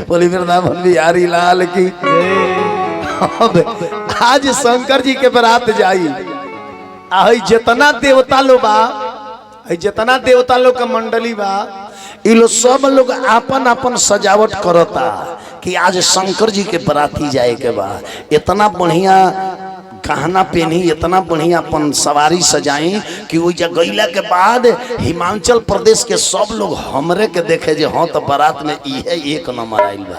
बोली वृंदावन बिहारी लाल की। आज शंकर जी के बारात जाई, आई जितना देवता लोग बा, जितना देवता लोग का मंडली बा, ये लोग सब लोग आपन आपन सजावट करता कि आज शंकर जी के बाराती जाए के बा। इतना बढ़िया गहना पहनी, इतना बढ़िया अपन सवारी सजाई कि वो गईला के बाद हिमाचल प्रदेश के सब लोग हमरे के देखे जे हाँ तो बारात में इहे एक नंबर आइल बा।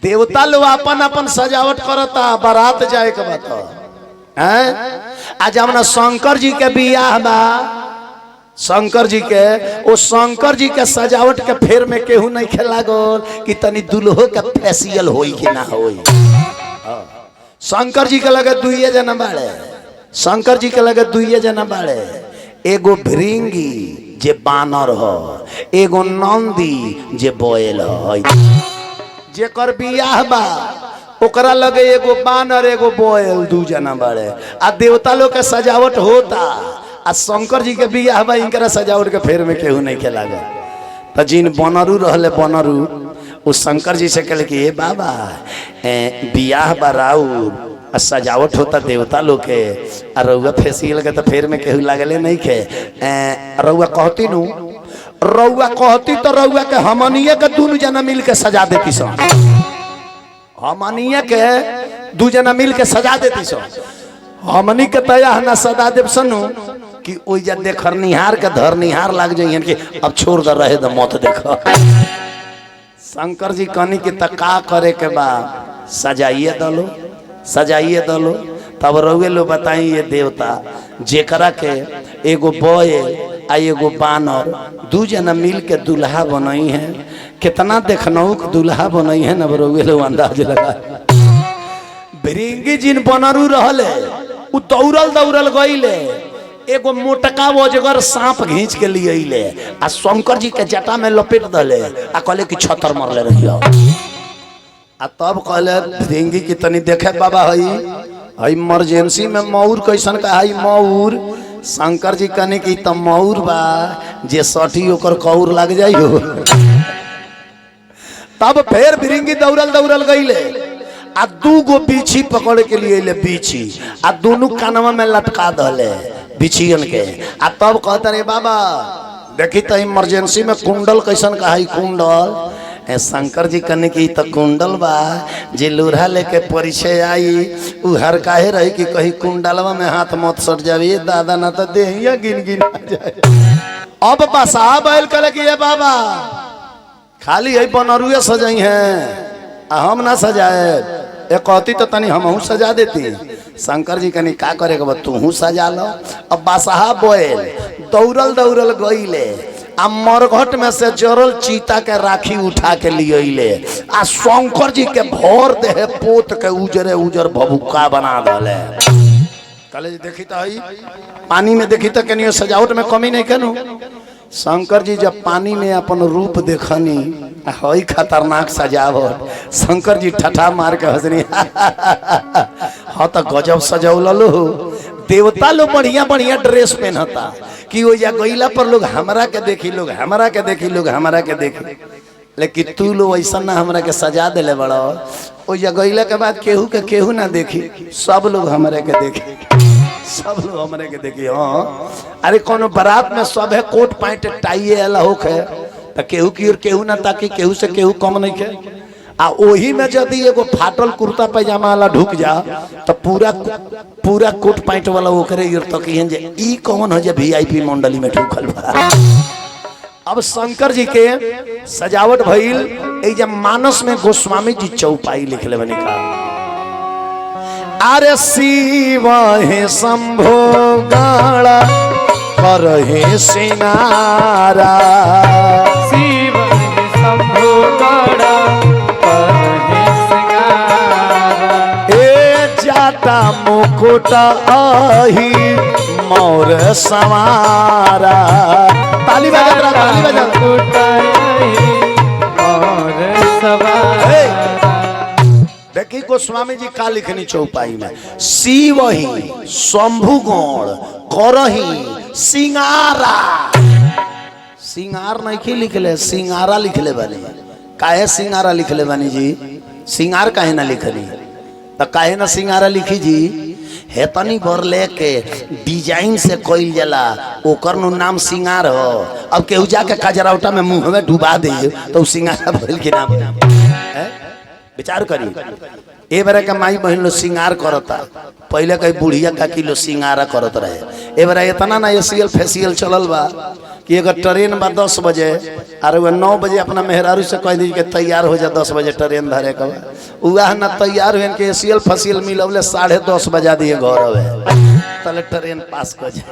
देवता लोग अपन अपन सजावट करता बारात जाए के बता। आज हमने शंकर जी के बियाह बा, शंकर जी के वो शंकर जी के सजावट के फेर में केहू नहीं खेला गोल कि तनी दुल्हो के फेसियल होई कि ना होई। शंकर जी के लगे दुइये जना बाड़े, शंकर जी के लगे दुइये जना बाड़े, एगो भृंगी जे बानर हो, एगो नंदी जे बोयल हो। जेकर बियाह बा ओकरा लगे एगो बानर एगो बोयल दू जना बाड़े। आ देवता लोग के सजावट होता, आ शंकर जी के बियाह बा इनकरा सजावट के फेर में केहू नहीं खेला गया। तो जिन बनरू रहले बनरू उस शंकर जी से कहले कि ए बाबा बियाह बा राउर सजावट होता देवता लोग के, रउआ फेसियल के तो फेर में केहू लागले नहीं खे। रउआ कहती नु, रउआ कहती तो रउआ के हमनिए के दोनों जना मिल के सजा देती सो, हमनिए के दू जना मिल के सजा देती सो। हमनी के तया ना सदा देव सनु कि ओइजा देखर निहार के धर निहार लाग जाइए कि अब छोड़ दे रहे तो मत देखो। शंकर जी कहनी कि तका करे के बा सजाइए दलो, सजाइए दलो। तब रउए लो बताई ये देवता जेकरा के एगो बोयल आ एगो बानर दू जना मिल के दुल्हा बनई है, कितना देखनऊ दुल्हा बनई है न रउए लो अंदाज लगा। भृंगी जिन बनरू रहले उ दौड़ल दौड़ल गईले, एगो मोटका अजगर सांप घींच के लिए अइले आ शंकर जी के जटा में लपेट दले आ कहले कि छतर मरले रहियो। आ तब कहले भृंगी की तनी देखे बाबा हई इमरजेंसी में मऊर कैसन का हई मऊर। शंकर जी कहने की त मऊर बा जे सठी ओकर कौर लग जाइयो। तब फिर भृंगी दौड़ल दौड़ल गईले आ दू गो बीछी पकड़ के लिए ले बीछी आ दोनों कानवा में लटका दले बिछियन के। आ तब कहता रे बाबा देखी तो इमरजेंसी में कुंडल कैसन का है कुंडल। शंकर जी कहने की तो कुंडल बा जे लोढ़ा लेके परिचय आई उ हर काहे रही कि कहीं कुंडलवा में हाथ मत सट जावे दादा ना तो देहिया गिन गिन जाए। अब बसा बैल करे कि ये बाबा खाली है बनरुए सजाई है हम ना सजाए, एक कहती तो तनी हम सजा देती। शंकर जी कहनी का करे के तू सजा लो। अब बासहा बोल दौड़ल दौड़ल गईले आ मरघट में से जरल चीता के राखी उठा के लिए आ शंकर जी के भर दे पोत के उजरे उजर भभुक्का बना दले। कल देखी तो पानी में देखी तो कहीं सजावट में कमी नहीं कनु। शंकर जी जब पानी में अपन रूप देखनी हई खतरनाक सजावट, शंकर जी ठठा मार के हंसनी हाँ तो गजब सजौल। देवता लोग बढ़िया बढ़िया ड्रेस पहनता कि वो गईला पर लोग हमरा के देखी, लोग हमरा के देखी, लोग हमरा के देखी, लेकिन तू लोग ऐसा ना हमरा के सजा दिले बड़ा। वो गईला के बाद केहू के केहू ना देखी, सब लोग हमरे के देखी, सब लोग हमरे के देखी। हाँ अरे कोनो बारात में सब है कोट पैंट टाई अला होक है तो केहू की और केहू ना ताकि केहू से केहू कम नहीं के। आ ओही में यदि एगो फाटल कुर्ता पैजामा वाला ढुक जा तो पूरा पूरा कोट पैंट वाला ओकरे तक जे ई कौन हो जे वीआईपी मंडली में ढुकल बा। अब शंकर जी के सजावट भइल ए जे मानस में गोस्वामी जी चौपाई लिखले बनी का अरे शिव हे शंभो गाड़ा करहे सिंगारा, शिव हे शंभो गाड़ा करहे सिंगारा। ए जाता मुकुट आही मोर सवारा। ताली बजा ताली बजा मुकुट आही मोर सवारा। देखी गोस्वामी जी का लिखनी चौपाई में शिव ही शंभु गौड़ करही सिंगारा। सिंगार नहीं लिखले सिंगारा लिखले बने। काहे सिंगारा लिखले बानी जी? सिंगार काहे ना लिखली? तो काहे ना सिंगारा लिखी जी? हे तनी भर लेके डिजाइन से कोइल जला ओकर नु नाम सिंगार हो। अब केहू जाके कजरावटा में मुंह में डुबा दे तो सिंगारा भइल के नाम है। विचार करी ए बारे का माई बहन लो सिंगार करता, पहले कई बुढ़िया का किलो सिंगारा करत रहे। ए बारे इतना ना एसीएल फेसियल चलल बा कि अगर ट्रेन बा 10 बजे और वह 9 बजे अपना मेहरारू से कह दी कि तैयार हो जा 10 बजे ट्रेन धरे का वह ना तैयार हुए के एसीएल फेसियल मिलवले 10:30 बजा दिए घर हवे तले ट्रेन पास कर जा।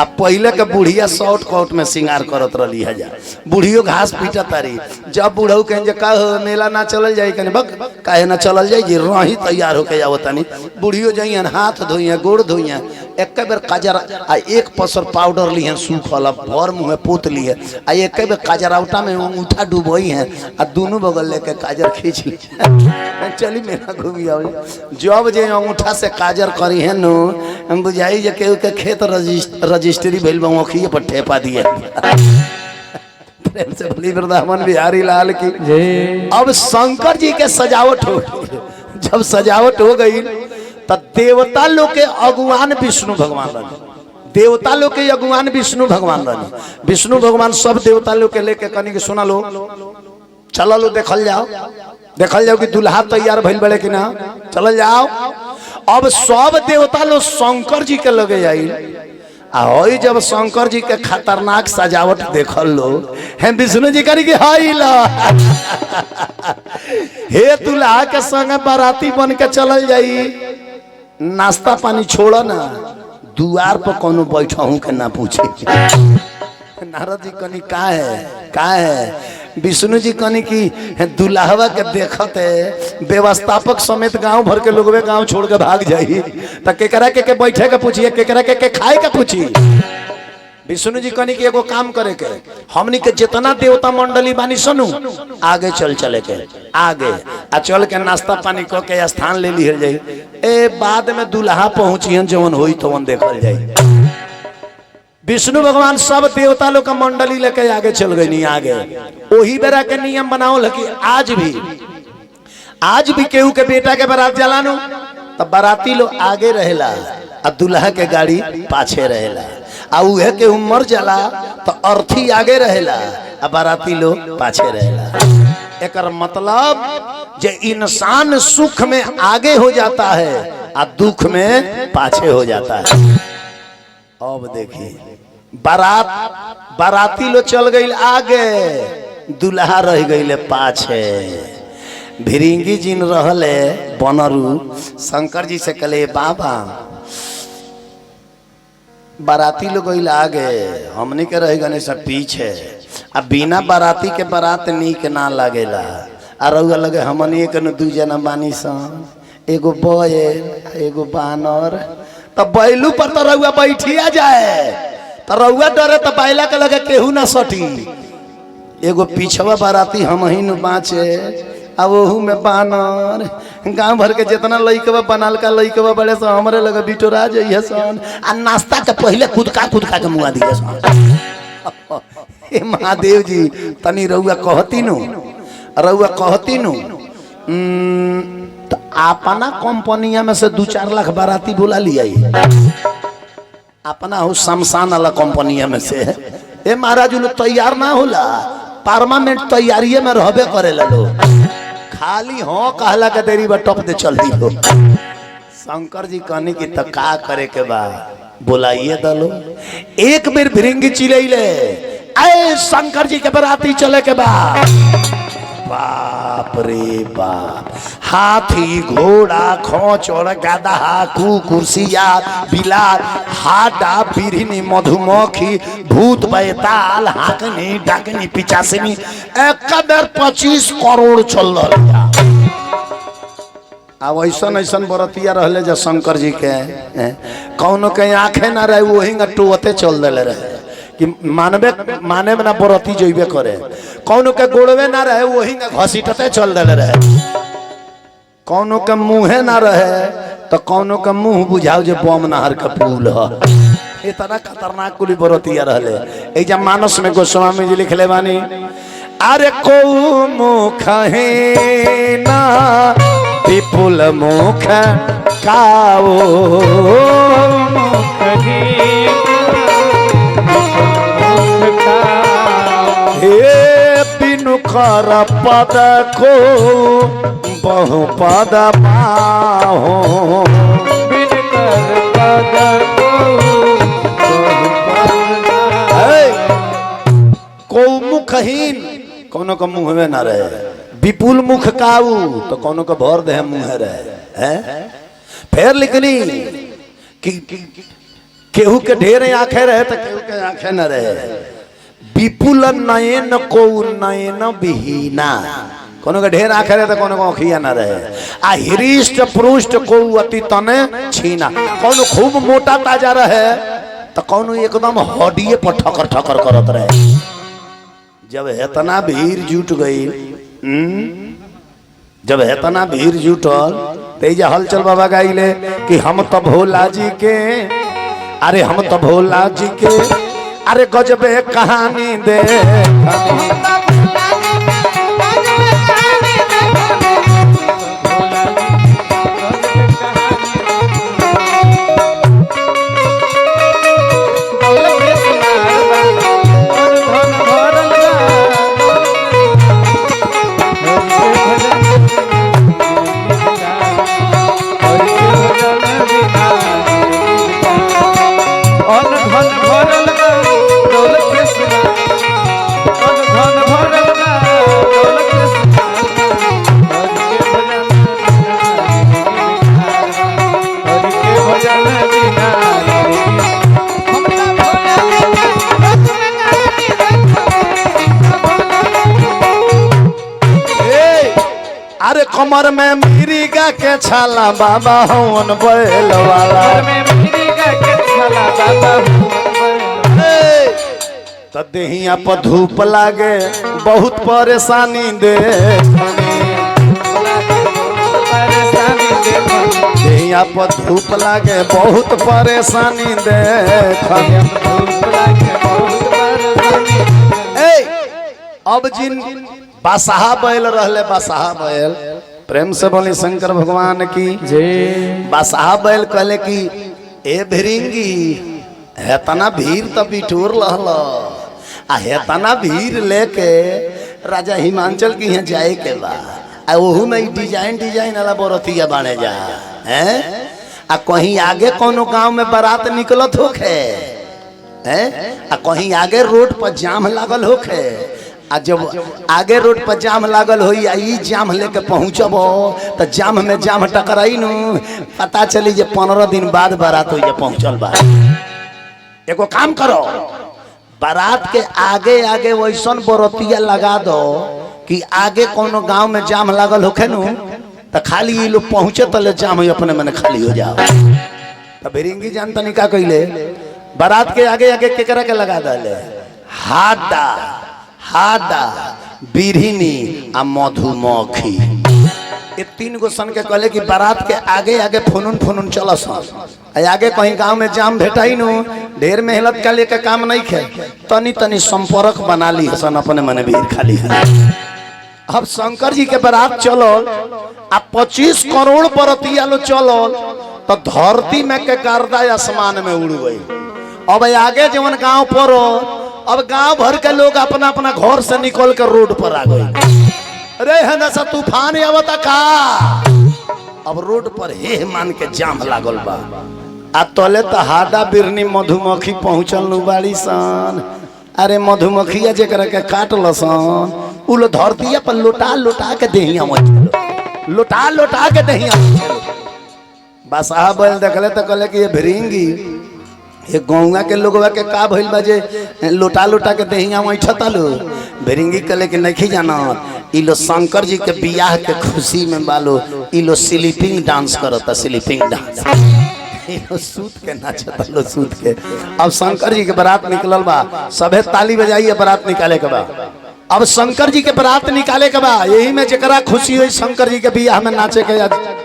अब पहले के बुढ़िया शॉर्ट कट में सिंगार करत रही है जा। बुढ़ियो घास पीटा तारी जब बुढ़ऊ कहें का मेला ना चलल जाए कहीं बक काहे ना चलल जाए जी रही तैयार होके जाओ तनी। बुढ़ियो जाइए हाथ धोइए गोड़ धोइए एक बेर काजर आ एक पसर पाउडर लिए सूखल भर मुँह पोत लिए आ एक बेर काजरावटा में अंगूठा डुबोई है आ दोनों बगल लेके काजर खींच ली चली मेरा घूमी आओ। जब जे अंगूठा से काजर करी है नो हम बुझाई जे केहू के खेत रजिस्ट्री भइल बा ओखिए पर ठेपा दिए। प्रेम से भली वृंदावन बिहारी लाल की। अब शंकर जी के सजावट हो जब सजावट हो गई तब देवता लोग के अगुवान विष्णु भगवान रहे। देवता लोग के अगुवान विष्णु भगवान रहे। विष्णु भगवान सब देवता लोग के लेके कनी के सुना लो चलो लो देखल जाओ कि दुल्हा तैयार भइल बड़े कि ना चल जाओ। अब सब देवता लोग शंकर जी के लगे जाई आई जब शंकर जी के खतरनाक सजावट देखल लो है विष्णु जी करी हाई ला हे दुल्हा के संग बाराती बन के चल जाई नाश्ता पानी छोड़ा ना दुआर पर कोनो बैठा के ना पूछे। नारद जी कनी का है विष्णु जी कनी की दुल्हवा के देखते व्यवस्थापक समेत गांव भर के लोग गांव छोड़ के भाग जाई तो केकरा के बैठे के पूछिए केकरा के खाए के पूछी। विष्णु जी कनी की एगो काम करे के हमनी के जितना देवता मंडली बानी सुनू आगे चले के आगे आ चल के नाश्ता पानी क के स्थान ले ली जाई ए बाद में दुल्हा पहुंची जवन होई तो देखल जाई। विष्णु भगवान सब देवता लोग का मंडली लेके आगे चल गई नहीं आगे वही बेरा के नियम बनाओ कि आज भी केहू के बेटा के बारात जलानो तब बाराती लोग आगे रहेला आ दुल्हा के गाड़ी पाछे रहेला आ उहे के उमर जला तो अर्थी आगे रहेला आ बाराती लोग पाछे रहेला। एकर मतलब जे इंसान सुख में आगे हो जाता है आ दुख में पाछे हो जाता है। अब देखिए बाराती लो चल गई आगे दुल्हा रह गई पाछे। भिरिंगी जिन रहले बनरू शंकर जी से कहले बाबा बाराती लोग गई आगे हमनी के रह गए सब पीछे आ बिना बाराती के बारात नीक ना लगेला आ रउआ लगे हमनी के दू जना बानी सन एगो बैल एगो बानर तो बैलू पर तो रउआ बैठिया जाए तो रउआ डरे तो बैला के लगे केहू ना सटी एगो पीछवा बाराती हम ही न बाँचे अब वहू में बानर गांव भर के जितना लइकवा बनाल का लइकवा बड़े से हमरे लगे बिटोरा जाइए सन आ नाश्ता के पहले कुदका के मुआ दिए सन। हे महादेव जी तनी रउआ कहती नु तो अपना कंपनिया में से 2-4 लाख बाराती बुला लिया अपना हो शमशान वाला कंपनिया में से। ए महाराज तैयार ना होला परमानेंट तैयारी में रहबे करे लो खाली हो कहला के देरी बा टप दे चल दी हो। शंकर जी कहने की तो का करे के बा बुलाइए दलो एक बेर भिरिंगी चिलैले ऐ शंकर जी के बराती चले के बा बाप रे बाप हाथी घोड़ा खोचड़ गधा कुर्सिया बिलार हाडा बिरहनी मधुमक्खी भूत बैताल हाकनी डाकनी पिचासिनी एक बेर 25 करोड़ चल रहा। अब ऐसा बरतिया रहले जो शंकर जी के कौनो के आंखें ना रहे वही टोते चल दिले रहे कि माने में ना बरती जइबे करे कौनो के गोड़वे ना रहे वही घसीटते चल दिले रहे कौनो के मुँहे ना रहे तो कौनो के मुँह बुझाओ जे बम नहर के फूल है। इतना खतरनाक कुली बरतिया रहले। जब मानस में गोस्वामी जी लिखले बानी अरे को मुख है ना विपुल मुख काओ हे बिनु कर पद को बहु पद पाहो को मुखहीन कोनो का मुंह में ना रहे, विपुल मुख काऊ तो कोनो का भर दे मुंह रहे हैं। फिर लिखनी कि केहू के ढेर आंखें रहे तो केहू के आंखें न रहे। विपुल नयन को नयन विहीना, कोनो के ढेर आंखें रहे तो कोनो को आँखिया न रहे। आ हृष्ट पृष्ठ को अति तने छीना, कोनो खूब मोटा ताजा रहे तो कोनो एकदम हड्डिये पर ठकर ठकर करत रहे। जब इतना भीड़ जुट गई, जब इतना भीड़ जुटल तेजा हलचल बाबा गाइले कि हम तो भोला जी के, अरे हम तो भोला जी के, अरे गजबे कहानी दे कमर में मिर्गा के छाला बाबा हवन बैल वाला, तो देहिया पर धूप लागे बहुत परेशानी दे, देहिया पर धूप लागे बहुत परेशानी दे। अब जिन बासाहा बैल रहले, बासाहा बैल प्रेम से बोली शंकर भगवान की जय। बासाहा बैल कहले कि ए भिरिंगी हेतना भीड़ तो बिटोर लहल, आ हेतना भीड़ लेके राजा हिमांचल की यहाँ जाए के बा, आ ओहू में डिजाइन डिजाइन वाला बरतिया बाने जा हैं। आ कहीं आगे कोनो गांव में बारात निकलत होखे हैं, आ कहीं आगे रोड पर जाम लागल होखे, आ जब आगे रोड पर जाम लागल हो ई जाम लेके पहुँचब तो जाम में जाम टकराई नु, पता चली जे 15 दिन बाद बारात हो पहुँचल बा। एगो काम करो, बारात के आगे आगे वैसन बरतिया लगा दो कि आगे कोनो गांव में जाम लागल होखे नु तो खाली ये लोग पहुँचे तले जाम अपने मन खाली हो जाओ। तो भिरिंगी जानता नहीं का कहले, बारात के आगे आगे केकरा के लगा दले, हादा हादा बिरहिनी आ मधुमक्खी, ये 3 गो सन के कहले कि बारात के आगे आगे फुनुन फुनुन चलस, आगे कहीं गांव में जाम भेटाई नु, ढेर मेहनत का लेके काम नहीं खे, तनी तनी संपर्क बना ली सन अपने मन भीड़ खाली है। अब शंकर जी के बारात चलो आ 25 करोड़ बरतिया लो चलो तो धरती में के गर्दा आसमान में उड़ गई। अब आगे जवन गांव पर अब गांव भर के लोग अपना अपना घर से निकल कर रोड पर आ गए। अरे है ना सा तूफान आवता का, अब रोड पर हे मान के जाम लागल बा। आ तले तो हाडा बिरनी मधुमक्खी पहुँचल नु बाड़ी सन। अरे मधुमक्खिया जेकरा के काटल सन उ लो धरतिया पर लोटा लोटा के देहिया में, लोटा लोटा के देहिया में। बासाहा बैल देखले तो कहले कि ये भिरिंगी ये गौंगा के लोगवा के का भइल बा जे लोटा लोटा के देहिया में छतलो। भिरिंगी कहले कि नहीं जाना, ई लो शंकर जी के बियाह के खुशी में बालो ई लो स्लीपिंग डांस करता, स्लीपिंग डांस सूत के नाचता लो सूत के। अब शंकर जी के बारात निकलल बा, सभे ताली बजाइए बारात निकाले के बा। अब शंकर जी के बारात निकाले के बा, यही में जकरा खुशी हुई शंकर जी के बियाह में नाचे के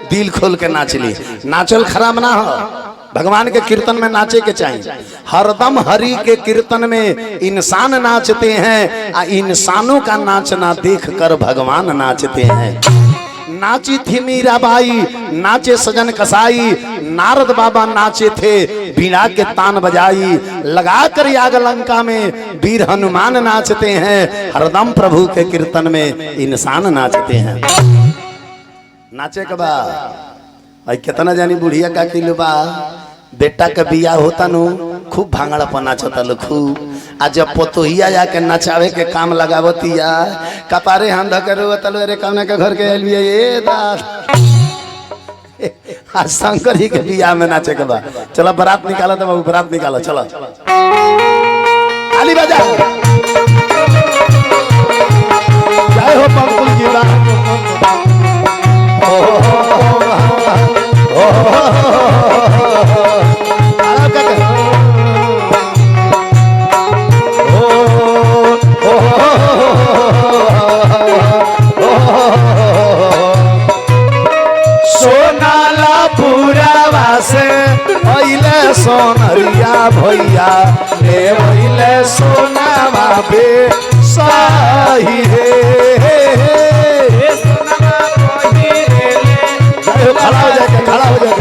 दिल खोल के नाच ली। नाचल खराब ना हो, भगवान के कीर्तन में नाचे के चाहिए। हरदम हरि के कीर्तन में इंसान नाचते हैं, इंसानों का नाचना देखकर भगवान नाचते हैं। नाची थी मीराबाई, नाचे सजन कसाई, नारद बाबा नाचे थे, बीड़ा के तान बजाई, लगाकर याग लंका में वीर हनुमान नाचते हैं। हरदम प्रभु के कीर्तन में इंसान नाचते हैं। नाचे के बाद कितना जानी बुढ़िया का किलो बा बेटा के बिया होता नु खूब भांगड़ा पर नाचता लो खूब। आ जब पोतोहिया जाके नचावे के काम लगावतिया कपारे हम धकरो तलो रे कौन के घर के एलिए ये दास आज शंकर जी के बिया में नाचे के बा। चलो बारात निकालो तो बाबू बारात निकालो चलो ताली बजा। जय हो पंकुल जी बा। सोनाला पूरा से भैले सोनरिया भैया ले भैले सोनावा बे सही खड़ा हो जाएगा खड़ा हो जाएगा।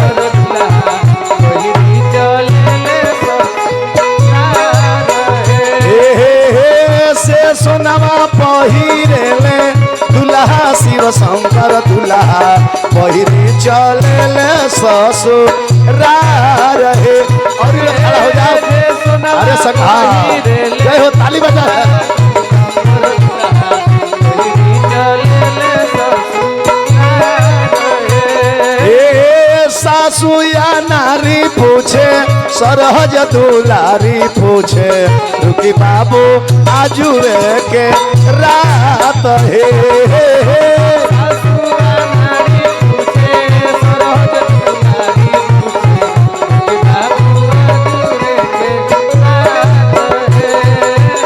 से सोनावा पहिरेले दुल्हा शिव शंकर दुल्हा पहिरी चले ससुराल रहे। और खड़ा हो जाओ अरे सखा जय हो ताली बजा। सासू या नारी पूछे सरहज दुलारी पूछे रुकी बाबू आजू के रात हे।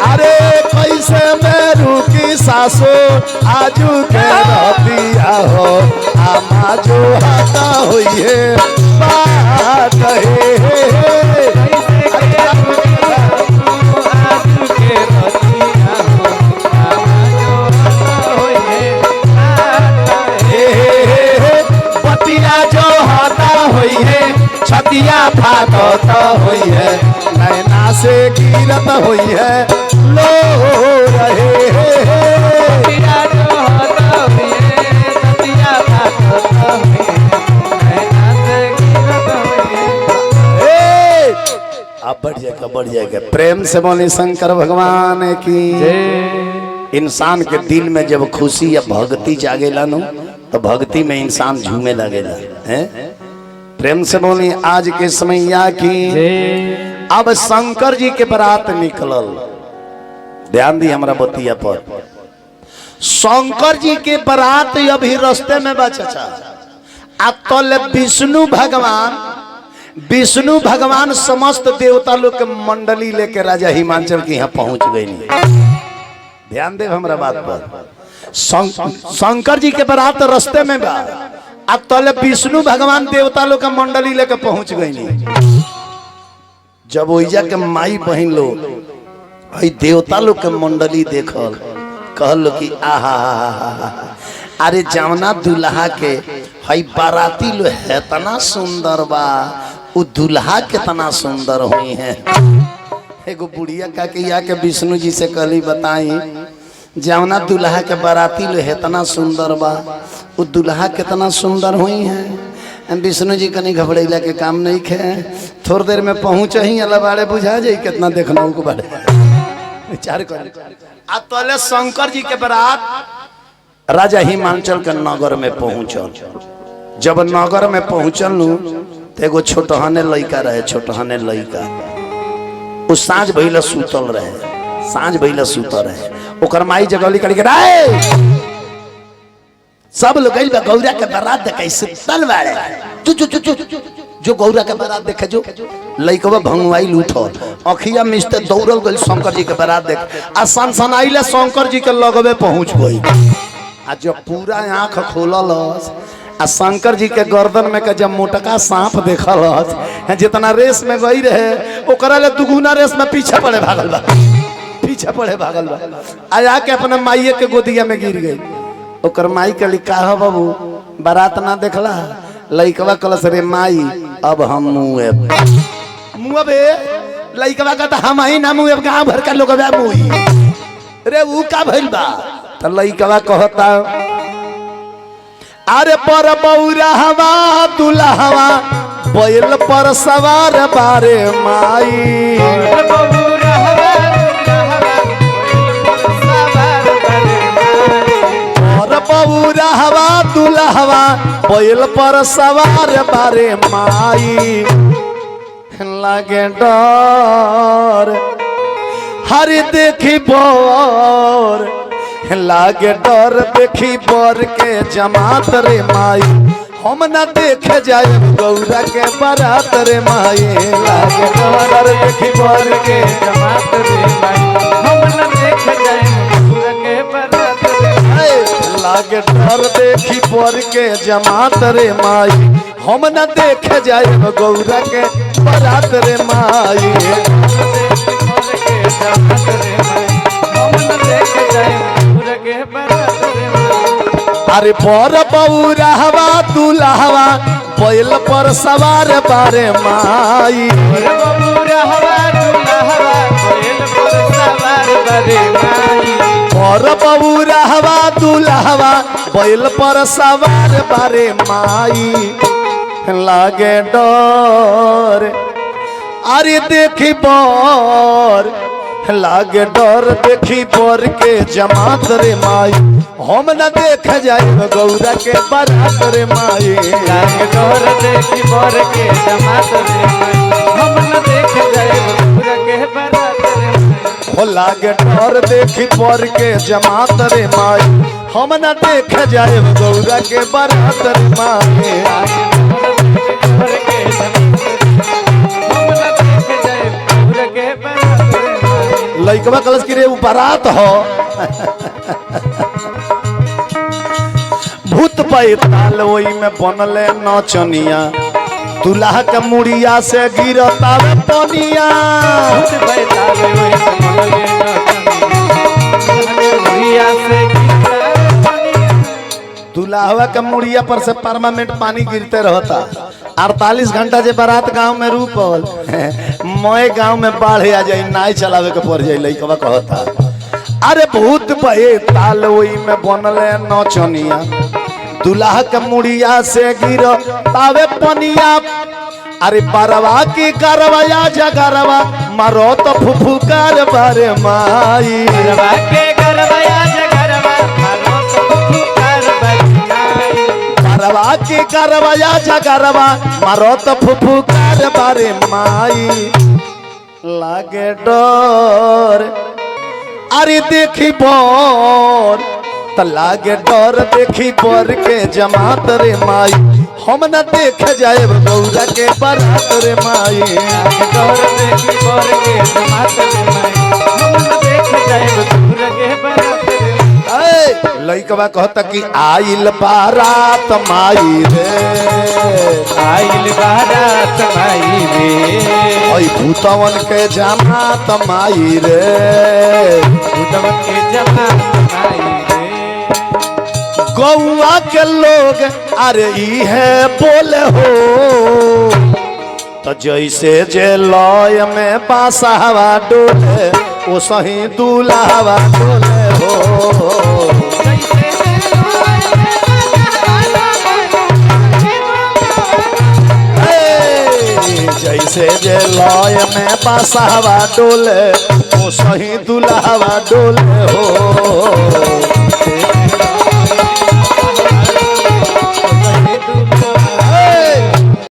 अरे कैसे में रुकी सासू आजू के रतिया हो आमा जो हाथा हुई है बात पतिया जो हाथा हुई है छतिया फाटत हुई है नैना से गिरत हुई है लो रहे। अब बढ़ जाएगा प्रेम से बोले शंकर भगवान की। इंसान के दिल में जब खुशी या भक्ति जागेला नो तो भक्ति में इंसान झूमे लगेला है। प्रेम से बोले आज के समय या की। अब शंकर जी के बारात निकलल, ध्यान दी हमारा बतिया पर। शंकर जी के बारात अभी रास्ते में बचा तल विष्णु भगवान समस्त देवता लोग के मंडली लेके राजा हिमांचल के यहाँ पहुंच गए। ध्यान दे हमारा बात पर। शंकर जी के बारात रास्ते में बा तले विष्णु भगवान देवता लोग के मंडली लेके पहुंच गए। जब ओइजा के माई बहन लोग देवता लोग के मंडली देखल कहल कि आहा अरे जवना दुल्हा के हई बाराती लो है तना सुंदर बा उ दुल्हा कितना सुंदर हुई है। एगो बुढ़िया का के या के विष्णु जी से कहली बताई जवना दुल्हा के बाराती लो है तना सुंदर बा उ दुल्हा कितना सुंदर हुई है। विष्णु जी कहीं घबरेला के काम नहीं खे थोड़ी देर में पहुंच ही अल्लाह बारे बुझा जाये कितना देखना को बारे विचार कर। तले शंकर जी के बारात राजा हिमांचल के नगर में पहुंचल। जब नगर में पहुंचल तो एगो छोटहने लड़का रहे। छोटहने लड़का उ सांझ भइला सुतल रहे। सांझ भइला सुतल रहे ओकर माई जगौली करी के राय सब लोग गइल बा गौरा के बारात देखे सुतल बाड़े जो गौरा के बारात देखे जो लइकवा भंगवाइल उठल अखिया मिस्ते दौड़ल गइल शंकर जी के बारात देख आ सनसनाइले शंकर जी के लगवे पहुंच गई। आ जब पूरा आंख खोलल आ शंकर जी के गर्दन में के जब मोटका सांप देखल जितना रेस में गई रहे ओकरा ले दुगुना रेस में पीछे पड़े भागल बा आया के अपने माइये के गोदिया में गिर गई। ओकर माई के लिखा है बाबू बारात ना देखला लइकवा कलस रे माई अब हम मुँह लइकवा का हम ही ना मुँह गाँव भर का लोग मुँह रे ऊ का भइल बा तो लइकवा कहता अरे पर बौरा हवा दुल्हवा बैल पर सवार बारे माई पर बौरा हवा दुल्हवा बैल पर सवार बारे माई लागे डर हरि देखी बोर लागे डर देखी बर के जमात रे माई हम न देखे जाए गौरा के बारात रे माई लागे डर देखी बर के जमात रे माई हम न देखे जाए गौरा के बारात रे लागे डर देखी बर के जमात रे माई हम न देखे जाए गौरा के बारात रे माई अरे पर बौरा हवा दुल्हवा बैल पर सवार बारे माई पर बौरा हवा दुल्हवा बैल पर सवार बारे माई लागे डर अरे देखी बर लागे डर देखी बर के जमात रे माई हम न देख जाए गौरा के बारात रे माई लागे डर देखी बर के जमात रे माई हम न देख जाए गौरा के बारात रे माई हो लागे डर देखी बर के जमात रे माई हम न देख जाए गौरा के बारात रे माई लइकवा कलश की रे बारात हो भूत पैताल ओई में बनले नचनिया दुल्हा के मुड़िया से गिरता पनिया भूत पैताल ओई में बनले नचनिया से दुल्हा के मुड़िया पर से परमानेंट पानी गिरते रहता 48 घंटा जे बारात गांव में रुकल मैं गांव में बाढ़ आ जाए नाय चलावे के पड़ जाए लइकवा कहता अरे भूत भये ताल ओई में बनले नचनिया दुल्हा के मुड़िया से गिर तावे पनिया अरे परवा की करवाया जगरवा मारो तो फुफुकार बारे माई परवा के करवाया जगरवा मारो तो फुफुकार बारे माई परवा की करवाया जगरवा मारो तो फुफुकार बारे माई लागे डर अरे देखी बर त लागे डर देखी बर के जमात रे माई हम न देख जाए गौरा के बारात रे माई डर देखी बर के जमात रे माई हम न देख जाए गौरा के बारात रे लइकवा कहता कि आइल बारात माई रे आइल बारात माई रे ओई भूतवन के जमात माई रे भूतवन के जमात माई रे गौआ के लोग अरे ई है बोले हो तो जैसे जे लय में बांसहवा डोले वो सही दूल्हा डोले हो जैसे जे लय में बांसहवा डोले वो सही दूल्हा डोले हो